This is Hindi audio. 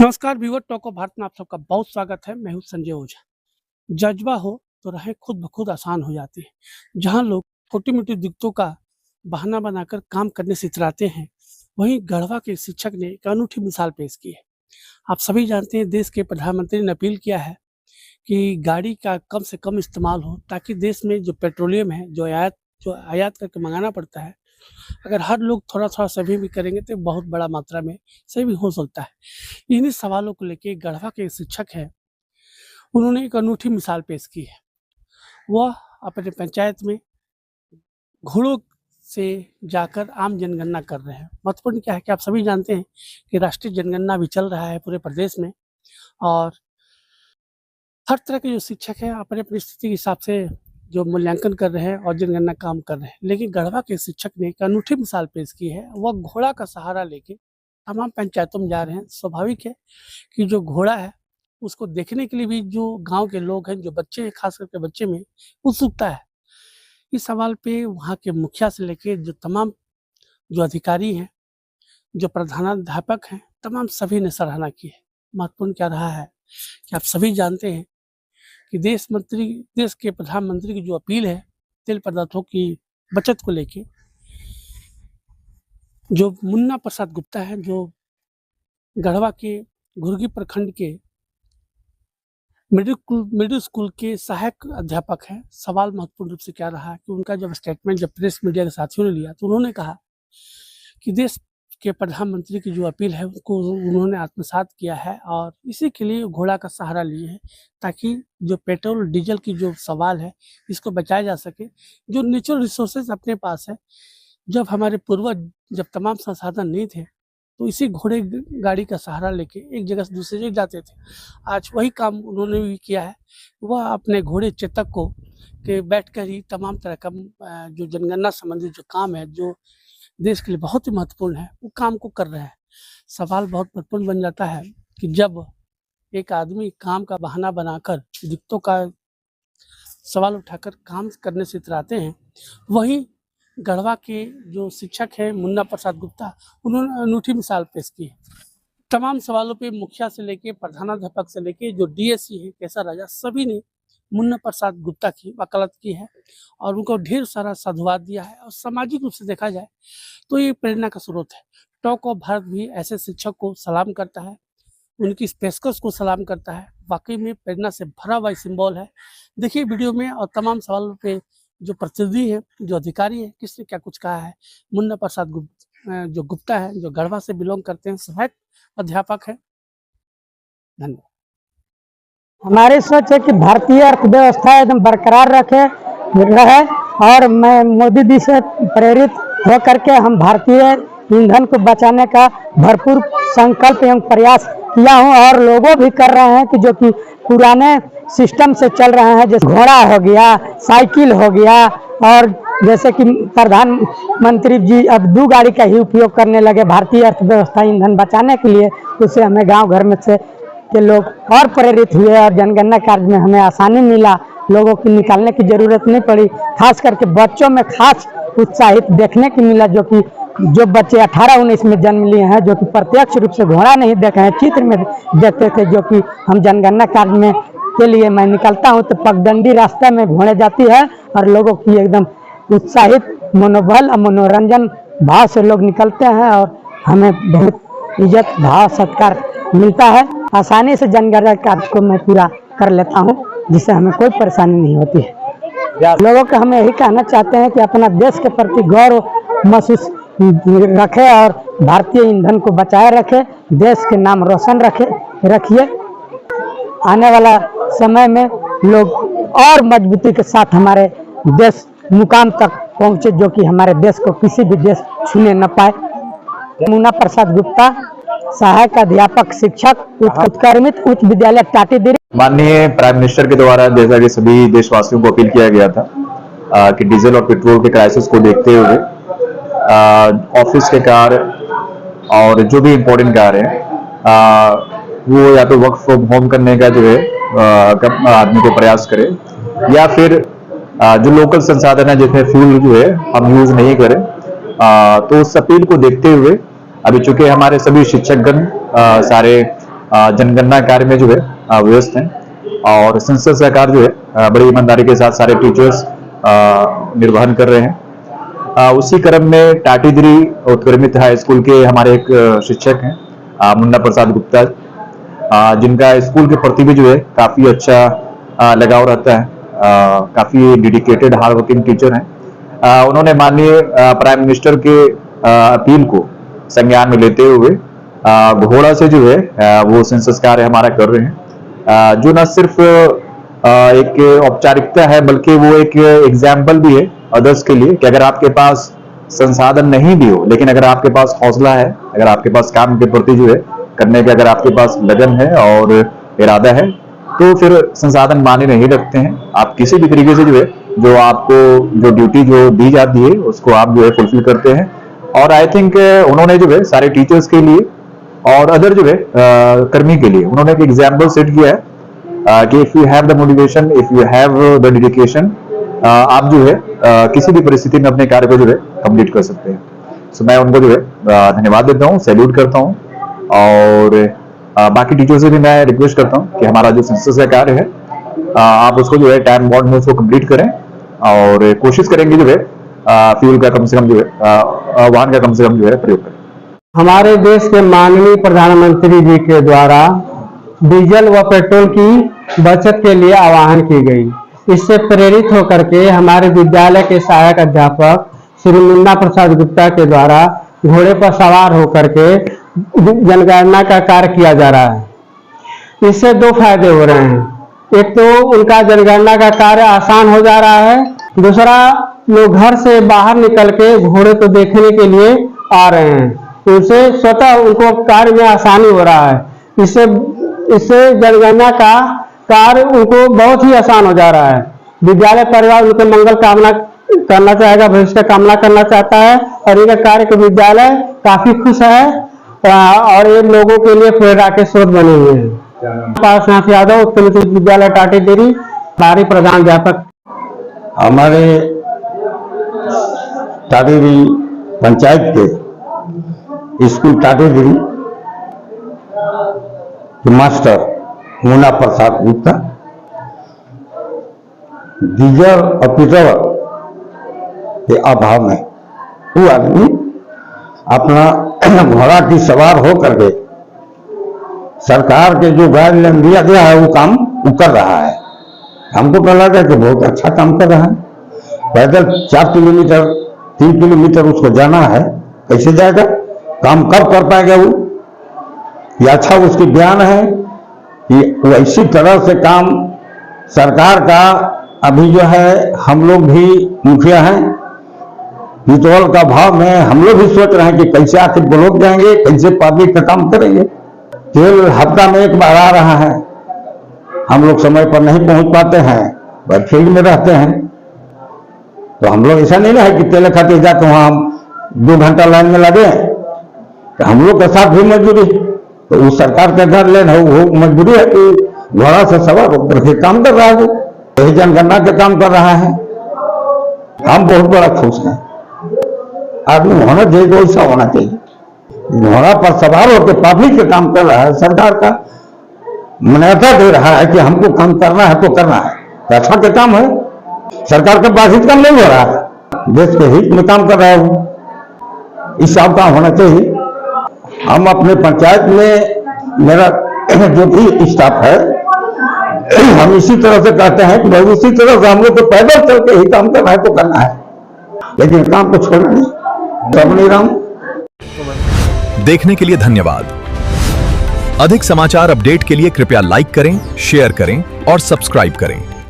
नमस्कार व्यूअर, टॉक ऑफ भारत में आप सबका बहुत स्वागत है। मैं हूं संजय ओझा। जज्बा हो तो राहें खुद ब खुद आसान हो जाती है। जहां लोग छोटी मोटी दिक्कतों का बहाना बनाकर काम करने से इतराते हैं, वहीं गढ़वा के शिक्षक ने एक अनूठी मिसाल पेश की है। आप सभी जानते हैं, देश के प्रधानमंत्री ने अपील किया है कि गाड़ी का कम से कम इस्तेमाल हो, ताकि देश में जो पेट्रोलियम है, जो आयात करके मंगाना पड़ता है, अगर हर लोग थोड़ा-थोड़ा सभी भी करेंगे तो बहुत बड़ा मात्रा में सही भी हो सकता है। इन्हीं सवालों को लेके गढ़वा के एक शिक्षक हैं, उन्होंने एक अनूठी मिसाल पेश की है। वह अपने पंचायत में घोड़ों से जाकर आम जनगणना कर रहे हैं। महत्वपूर्ण क्या है कि आप सभी जानते हैं कि राष्ट्रीय जनगणना अभी चल रहा है पूरे प्रदेश में, और हर तरह के जो शिक्षक हैं अपनी-अपनी स्थिति के हिसाब से जो मूल्यांकन कर रहे हैं और जनगणना काम कर रहे हैं। लेकिन गढ़वा के शिक्षक ने एक अनूठी मिसाल पेश की है। वह घोड़ा का सहारा लेके तमाम पंचायतों में जा रहे हैं। स्वाभाविक है कि जो घोड़ा है उसको देखने के लिए भी जो गाँव के लोग हैं, जो बच्चे हैं, खास करके बच्चे में उत्सुकता है। इस सवाल पे वहाँ के मुखिया से लेके जो तमाम जो अधिकारी हैं, जो प्रधानाध्यापक हैं, तमाम सभी ने सराहना की है। महत्वपूर्ण क्या रहा है कि आप सभी जानते हैं कि देश के प्रधानमंत्री की जो अपील है तेल पदार्थों की बचत को लेके, जो मुन्ना प्रसाद गुप्ता है, जो गढ़वा के घुर्गी प्रखंड के मिडिल स्कूल के सहायक अध्यापक हैं। सवाल महत्वपूर्ण रूप से क्या रहा कि उनका जब स्टेटमेंट जब प्रेस मीडिया के साथियों ने लिया, तो उन्होंने कहा कि देश के प्रधानमंत्री की जो अपील है उनको उन्होंने आत्मसात किया है, और इसी के लिए घोड़ा का सहारा लिए हैं, ताकि जो पेट्रोल डीजल की जो सवाल है इसको बचाया जा सके। जो नेचुरल रिसोर्सेज अपने पास है, जब हमारे पूर्वज जब तमाम संसाधन नहीं थे तो इसी घोड़े गाड़ी का सहारा लेके एक जगह से दूसरी जगह जाते थे। आज वही काम उन्होंने भी किया है। वह अपने घोड़े चेतक को के बैठकर ही तमाम तरह का जो जनगणना संबंधित जो काम है, जो देश के लिए बहुत ही महत्वपूर्ण है, वो काम को कर रहे हैं। सवाल बहुत महत्वपूर्ण बन जाता है कि जब एक आदमी काम का बहाना बनाकर दिक्कतों का सवाल उठाकर काम करने से इतराते हैं, वहीं गढ़वा के जो शिक्षक हैं मुन्ना प्रसाद गुप्ता, उन्होंने अनूठी मिसाल पेश की है। तमाम सवालों पे मुखिया से लेके प्रधानाध्यापक से लेके जो डीएससी है केसर राजा, सभी ने मुन्ना प्रसाद गुप्ता की वकालत की है और उनको ढेर सारा साधुवाद दिया है। और सामाजिक रूप से देखा जाए तो ये प्रेरणा का स्रोत है। टॉक ऑफ भारत भी ऐसे शिक्षक को सलाम करता है, उनकी इस पेशकश को सलाम करता है। वाकई में प्रेरणा से भरा हुआ सिंबल है। देखिए वीडियो में, और तमाम सवालों पे जो प्रतिनिधि है, जो अधिकारी है, किसने क्या कुछ कहा है। मुन्ना प्रसाद जो गुप्ता है, जो गढ़वा से बिलोंग करते हैं, सहायक अध्यापक है। धन्यवाद। हमारी सोच है कि भारतीय अर्थव्यवस्था एकदम बरकरार रहे, और मैं मोदी जी से प्रेरित होकर के हम भारतीय ईंधन को बचाने का भरपूर संकल्प एवं प्रयास किया हूं, और लोगों भी कर रहे हैं कि जो कि पुराने सिस्टम से चल रहे हैं, जैसे घोड़ा हो गया, साइकिल हो गया, और जैसे कि प्रधानमंत्री जी अब 2 गाड़ी का ही उपयोग करने लगे भारतीय अर्थव्यवस्था ईंधन बचाने के लिए। उससे हमें गांव घर में से के लोग और प्रेरित हुए, और जनगणना कार्य में हमें आसानी मिला। लोगों की निकालने की जरूरत नहीं पड़ी। खास करके बच्चों में खास उत्साहित देखने को मिला, जो बच्चे 18-19 में जन्म लिए हैं, जो कि प्रत्यक्ष रूप से घोड़ा नहीं देखे हैं, चित्र में देखते थे। जो कि हम जनगणना कार्य में के लिए मैं निकलता हूं तो पगडंडी रास्ते में घोड़े जाती है, और लोगों की एकदम उत्साहित मनोबल और मनोरंजन भाव से लोग निकलते हैं, और हमें बहुत इज्जत भाव सत्कार मिलता है। आसानी से जनगणना कार्य को मैं पूरा कर लेता हूं, जिससे हमें कोई परेशानी नहीं होती है। लोगों को हम यही कहना चाहते हैं कि अपना देश के प्रति गौरव महसूस रखे और भारतीय ईंधन को बचाए रखे, देश के नाम रोशन रखिए। आने वाला समय में लोग और मजबूती के साथ हमारे देश मुकाम तक पहुंचे, जो कि हमारे देश को किसी भी देश छूने न पाए। मुन्ना प्रसाद गुप्ता, सहायक अध्यापक शिक्षक, उत्क्रमित उच्च विद्यालय टाटीदिरी। माननीय प्राइम मिनिस्टर के द्वारा जैसा कि सभी देशवासियों को अपील किया गया था कि डीजल और पेट्रोल के क्राइसिस को देखते हुए ऑफिस के कार्य और जो भी इम्पोर्टेंट कार्य हैं वो या तो वर्क फ्रॉम होम करने का जो है आदमी को प्रयास करे, या फिर जो लोकल संसाधन है जिसमें फ्यूल जो है हम यूज नहीं करें। तो उस अपील को देखते हुए अभी चूंकि हमारे सभी शिक्षकगण सारे जनगणना कार्य में जो है व्यस्त हैं और सेंसस का कार्य जो है बड़ी ईमानदारी के साथ सारे टीचर्स निर्वहन कर रहे हैं। उसी क्रम में टाटीदिरी उत्क्रमित हाई स्कूल के हमारे एक शिक्षक हैं मुन्ना प्रसाद गुप्ता, जिनका स्कूल के प्रति भी जो है काफी अच्छा लगाव रहता है, काफी डेडिकेटेड हार्ड वर्किंग टीचर हैं। उन्होंने माननीय प्राइम मिनिस्टर के अपील को संज्ञान में लेते हुए घोड़ा से जो है वो सेंसस कार्य हमारा कर रहे हैं, जो न सिर्फ एक औपचारिकता है बल्कि वो एक एग्जाम्पल भी है अदर्स के लिए कि अगर आपके पास संसाधन नहीं भी हो लेकिन अगर आपके पास हौसला है, अगर आपके पास काम के प्रति जो है करने का अगर आपके पास लगन है और इरादा है तो फिर संसाधन माने नहीं रखते हैं। आप किसी भी तरीके से जो है जो आपको जो ड्यूटी जो दी जाती है उसको आप जो है फुलफिल करते हैं। और आई थिंक उन्होंने जो है सारे टीचर्स के लिए और अदर जो है कर्मी के लिए उन्होंने एक एग्जाम्पल सेट किया है कि if you have the motivation, if you have the dedication, आप जो है किसी भी परिस्थिति में अपने कार्य को जो है कंप्लीट कर सकते हैं। सो मैं उनको जो है धन्यवाद देता हूँ, सैल्यूट करता हूँ और बाकी टीचर से भी मैं रिक्वेस्ट करता हूँ कि हमारा जो सेंसस का कार्य है आप उसको जो है टाइम बाउंड में उसको कंप्लीट करें और कोशिश करेंगे जो है फ्यूल का कम से कम जो है वाहन का कम से कम जो है प्रयोग करें। हमारे देश के माननीय प्रधानमंत्री जी के द्वारा डीजल व पेट्रोल की बचत के लिए आह्वान की गई। इससे प्रेरित होकर के हमारे विद्यालय के सहायक अध्यापक श्री मुन्ना प्रसाद गुप्ता के द्वारा घोड़े पर सवार होकर के जनगणना का कार्य किया जा रहा है। इससे दो फायदे हो रहे हैं, एक तो उनका जनगणना का कार्य आसान हो जा रहा है, दूसरा लोग घर से बाहर निकल के घोड़े को देखने के लिए आ रहे हैं, उससे स्वतः उनको कार्य में आसानी हो रहा है। इससे जनगणना का कार्य उनको बहुत ही आसान हो जा रहा है। विद्यालय परिवार उनके मंगल कामना करना चाहेगा, भविष्य का कामना करना चाहता है और इनका कार्य के विद्यालय काफी खुश है और ये लोगों के लिए प्रेरणा के स्रोत बने हुए हैं। पार्शनाथ यादव, उत्तर विद्यालय टाटीदिरी, बारी प्रधानाध्यापक। हमारे टाटीदिरी पंचायत के स्कूल टाटीदिरी के मास्टर मुन्ना प्रसाद गुप्ता डीजल और पेट्रोल के अभाव में वो आदमी अपना घोड़ा की सवार हो करके सरकार के जो गाइडलाइन दिया गया है वो काम वो कर रहा है। हमको तो लगा कि बहुत अच्छा काम कर रहा है। पैदल 4 किलोमीटर 3 किलोमीटर उसको जाना है, कैसे जाएगा, काम कब कर पाएगा वो, ये अच्छा उसकी बयान है कि वो इसी तरह से काम सरकार का अभी जो है हम लोग भी मुखिया हैं, पेट्रोल का भाव में हम लोग भी सोच रहे हैं कि कैसे आखिर ब्लॉक जाएंगे, कैसे पब्लिक का काम करेंगे। तेल हफ्ता में एक बार आ रहा है, हम लोग समय पर नहीं पहुंच पाते हैं, बस फील्ड में रहते हैं, तो हम लोग ऐसा नहीं रहे कि तेल खाते जाते वहां हम 2 घंटा लाइन में लगे, तो हम लोग के साथ भी मजबूरी, तो उस सरकार का घर लेना वो मजबूरी है कि घोड़ा से सवार होकर के काम कर रहा है, वो यही जनगणना का काम कर रहा है। हम बहुत बड़ा खुश हैं। आदमी होना चाहिए, वैसा होना चाहिए। घोड़ा पर सवार होकर पब्लिक का काम कर रहा है, सरकार का मान्यता दे रहा है कि हमको काम करना है तो करना है, तो अच्छा का काम है। सरकार का बाधित काम नहीं हो रहा है, देश के हित में काम कर रहा है, इस सब काम होना चाहिए। हम अपने पंचायत में मेरा जो भी स्टाफ है हम इसी तरह से कहते हैं कि भाई इसी तरह से हम लोग को पैदल चल के ही काम करना है तो करना है, लेकिन काम को छोड़ना नहीं। राम देखने के लिए धन्यवाद। अधिक समाचार अपडेट के लिए कृपया लाइक करें, शेयर करें और सब्सक्राइब करें।